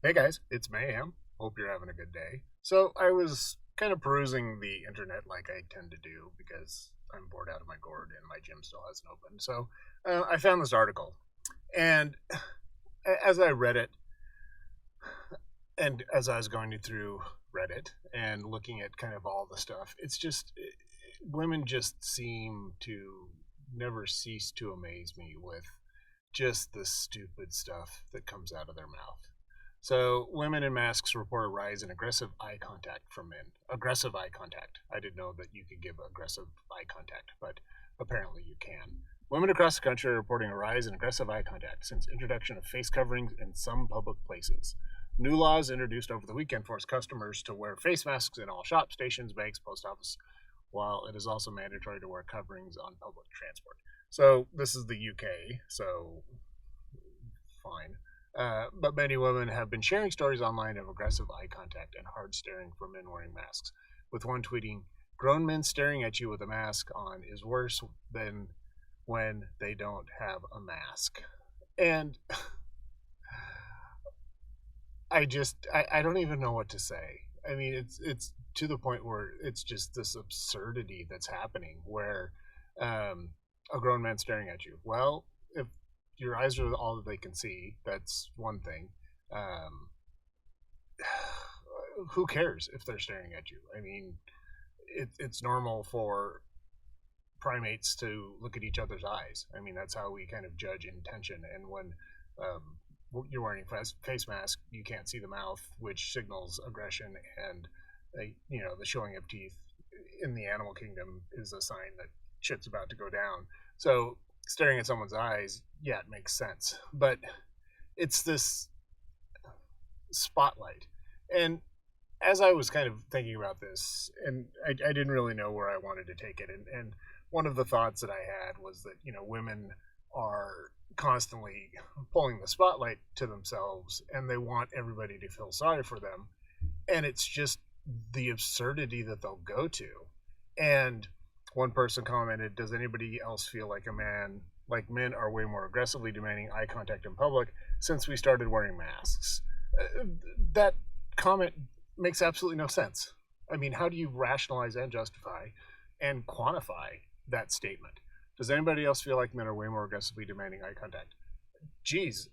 Hey guys, it's Mayhem. Hope you're having a good day. So I was kind of perusing the internet like I tend to do because I'm bored out of my gourd and my gym still hasn't opened. So I found this article, and as I read it, and as I was going through Reddit and looking at kind of all the stuff, it's just women just seem to never cease to amaze me with just the stupid stuff that comes out of their mouth. So, women in masks report a rise in aggressive eye contact from men. Aggressive eye contact. I didn't know that you could give aggressive eye contact, but apparently you can. Women across the country are reporting a rise in aggressive eye contact since introduction of face coverings in some public places. New laws introduced over the weekend force customers to wear face masks in all shops, stations, banks, post office, while it is also mandatory to wear coverings on public transport. So this is the UK, so fine. But many women have been sharing stories online of aggressive eye contact and hard staring from men wearing masks, with one tweeting, "Grown men staring at you with a mask on is worse than when they don't have a mask." And I don't even know what to say. I mean, it's to the point where it's just this absurdity that's happening where um, a grown man staring at you. Well, if your eyes are all that they can see, that's one thing. Um, who cares if they're staring at you? I mean, it's normal for primates to look at each other's eyes. I mean, that's how we kind of judge intention. And when you're wearing a face mask, you can't see the mouth, which signals aggression, and the showing of teeth in the animal kingdom is a sign that shit's about to go down. So staring at someone's eyes, yeah, it makes sense, but it's this spotlight. And as I was kind of thinking about this, and I didn't really know where I wanted to take it, and one of the thoughts that I had was that women are constantly pulling the spotlight to themselves, and they want everybody to feel sorry for them, and it's just the absurdity that they'll go to. And one person commented, "Does anybody else feel like men are way more aggressively demanding eye contact in public since we started wearing masks?" That comment makes absolutely no sense. I mean, how do you rationalize and justify and quantify that statement? Does anybody else feel like men are way more aggressively demanding eye contact? Geez,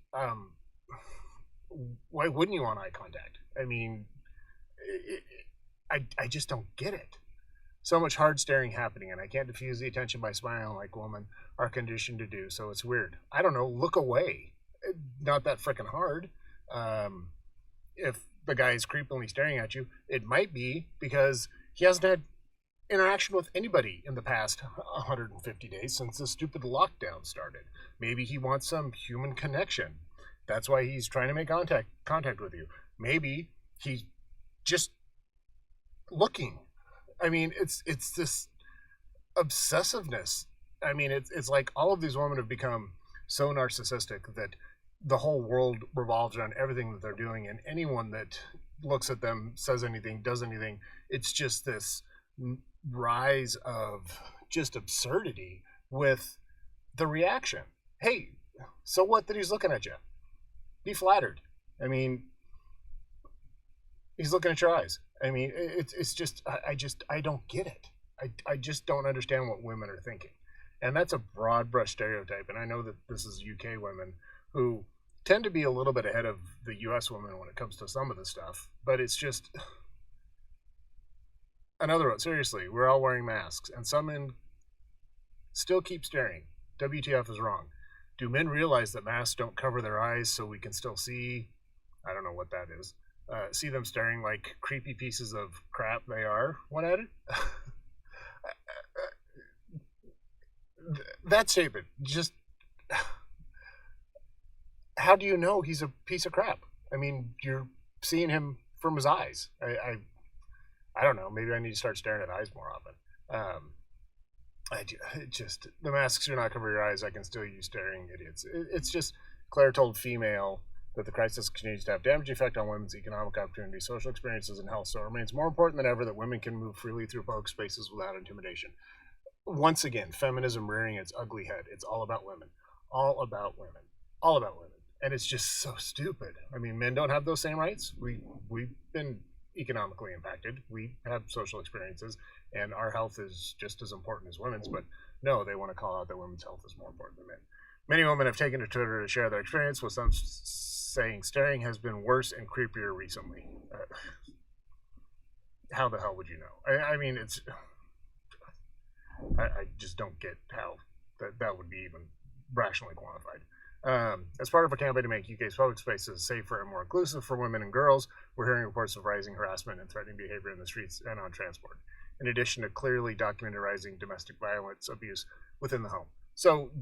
why wouldn't you want eye contact? I mean, I just don't get it. So much hard staring happening, and I can't diffuse the attention by smiling like women are conditioned to do. So it's weird. I don't know. Look away. Not that freaking hard. Um, if the guy is creepily staring at you, it might be because he hasn't had interaction with anybody in the past 150 days since the stupid lockdown started. Maybe he wants some human connection. That's why he's trying to make contact with you. Maybe he's just looking. I mean, it's this obsessiveness. I mean, it's like all of these women have become so narcissistic that the whole world revolves around everything that they're doing, and anyone that looks at them, says anything, does anything, it's just this rise of just absurdity with the reaction. Hey, so what that he's looking at you? Be flattered. I mean, he's looking at your eyes. I mean, it's just I don't get it. I just don't understand what women are thinking, and that's a broad brush stereotype. And I know that this is UK women who tend to be a little bit ahead of the US women when it comes to some of the stuff, but it's just another one. Seriously, we're all wearing masks, and some men still keep staring. WTF is wrong. Do men realize that masks don't cover their eyes so we can still see? I don't know what that is. See them staring like creepy pieces of crap they are. What at it? That statement, just how do you know he's a piece of crap? I mean, you're seeing him from his eyes. I don't know. Maybe I need to start staring at eyes more often. Um, just the masks do not cover your eyes. I can still use staring idiots. It's just Claire told female that the crisis continues to have damaging effect on women's economic opportunities, social experiences, and health. So it remains more important than ever that women can move freely through public spaces without intimidation. Once again, feminism rearing its ugly head. It's all about women. All about women. All about women. And it's just so stupid. I mean, men don't have those same rights. We've been economically impacted. We have social experiences, and our health is just as important as women's. But no, they want to call out that women's health is more important than men. Many women have taken to Twitter to share their experience, with some saying staring has been worse and creepier recently. How the hell would you know? I mean, it's. I just don't get how that would be even rationally quantified. As part of a campaign to make UK's public spaces safer and more inclusive for women and girls, we're hearing reports of rising harassment and threatening behavior in the streets and on transport, in addition to clearly documented rising domestic violence abuse within the home. So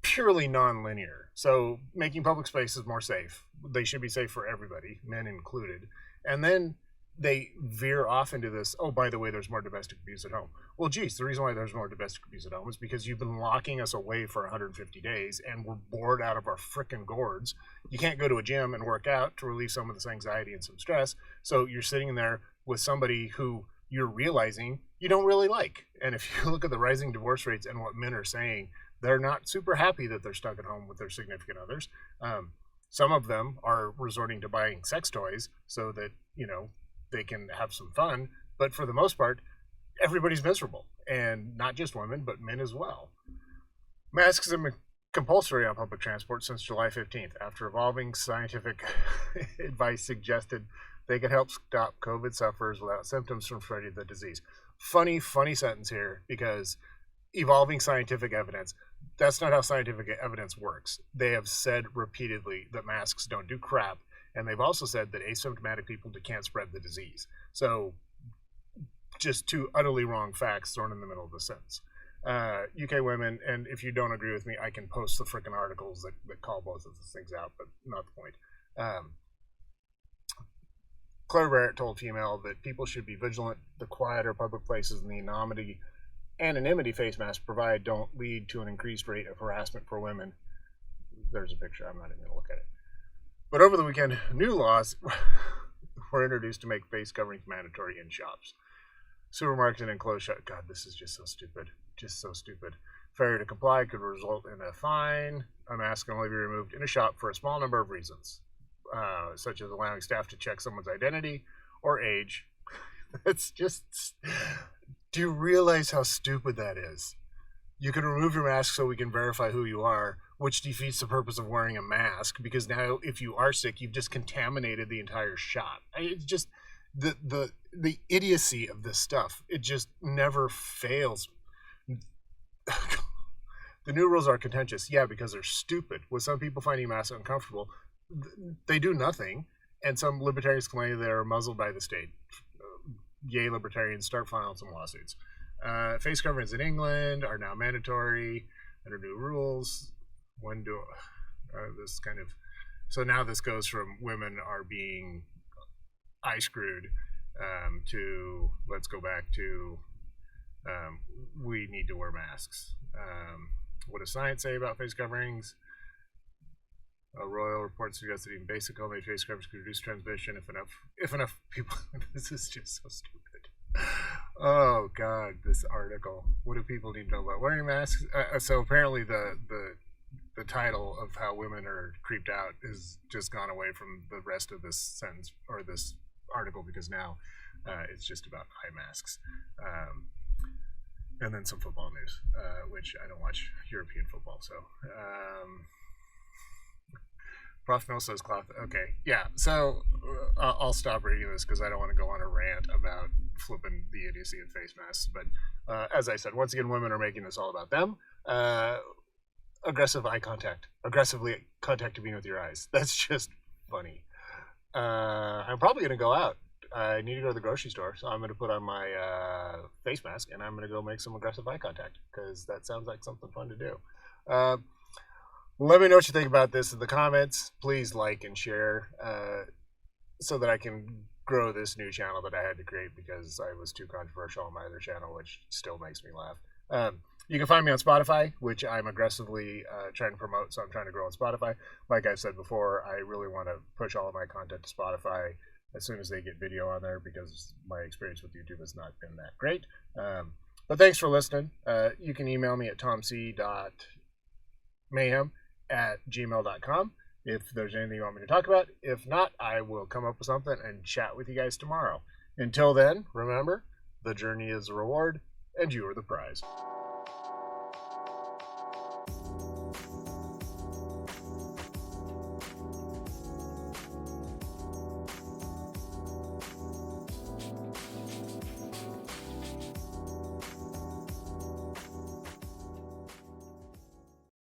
purely non-linear. So making public spaces more safe. They should be safe for everybody, men included. And then they veer off into this, oh, by the way, there's more domestic abuse at home. Well, geez, the reason why there's more domestic abuse at home is because you've been locking us away for 150 days and we're bored out of our frickin' gourds. You can't go to a gym and work out to relieve some of this anxiety and some stress. So you're sitting in there with somebody who you're realizing you don't really like. And if you look at the rising divorce rates and what men are saying, they're not super happy that they're stuck at home with their significant others. Some of them are resorting to buying sex toys so that, they can have some fun, but for the most part, everybody's miserable, and not just women, but men as well. Masks have been compulsory on public transport since July 15th, after evolving scientific advice suggested they could help stop COVID sufferers without symptoms from spreading the disease. Funny sentence here, because evolving scientific evidence, that's not how scientific evidence works. They have said repeatedly that masks don't do crap, and they've also said that asymptomatic people can't spread the disease. So just two utterly wrong facts thrown in the middle of the sentence. UK women, and if you don't agree with me, I can post the frickin' articles that call both of those things out, but not the point. Claire Barrett told Female that people should be vigilant. The quieter public places and the anonymity face masks provide don't lead to an increased rate of harassment for women. There's a picture. I'm not even going to look at it. But over the weekend, new laws were introduced to make face coverings mandatory in shops. Supermarkets and enclosed shops. God, this is just so stupid. Just so stupid. Failure to comply could result in a fine. A mask can only be removed in a shop for a small number of reasons, such as allowing staff to check someone's identity or age. It's just... Do you realize how stupid that is? You can remove your mask so we can verify who you are, which defeats the purpose of wearing a mask, because now if you are sick, you've just contaminated the entire shop. It's just the idiocy of this stuff. It just never fails. The new rules are contentious, yeah, because they're stupid. With some people finding masks uncomfortable, they do nothing, and some libertarians claim they're muzzled by the state. Yay, libertarians, start filing some lawsuits. Face coverings in England are now mandatory under new rules. So now this goes from women are being eye screwed to let's go back to we need to wear masks. What does science say about face coverings? A royal report suggests that even basic homemade face coverings could reduce transmission if enough people. This is just so stupid. Oh God, this article. What do people need to know about wearing masks? So apparently the title of how women are creeped out has just gone away from the rest of this sentence or this article, because now it's just about eye masks. And then some football news, which I don't watch European football, so. Prof Mill says cloth. Okay, yeah. So I'll stop reading this because I don't want to go on a rant about flipping the idiocy of face masks. But as I said, once again, women are making this all about them. Aggressive eye contact, aggressively contacting me with your eyes. That's just funny. I'm probably going to go out. I need to go to the grocery store, so I'm going to put on my face mask and I'm going to go make some aggressive eye contact because that sounds like something fun to do. Let me know what you think about this in the comments. Please like and share so that I can grow this new channel that I had to create because I was too controversial on my other channel, which still makes me laugh. You can find me on Spotify, which I'm aggressively trying to promote, so I'm trying to grow on Spotify. Like I said before, I really want to push all of my content to Spotify as soon as they get video on there because my experience with YouTube has not been that great. But thanks for listening. You can email me at tomc.mayhem@gmail.com. if there's anything you want me to talk about. If not, I will come up with something and chat with you guys tomorrow. Until then, remember, the journey is the reward, and you are the prize.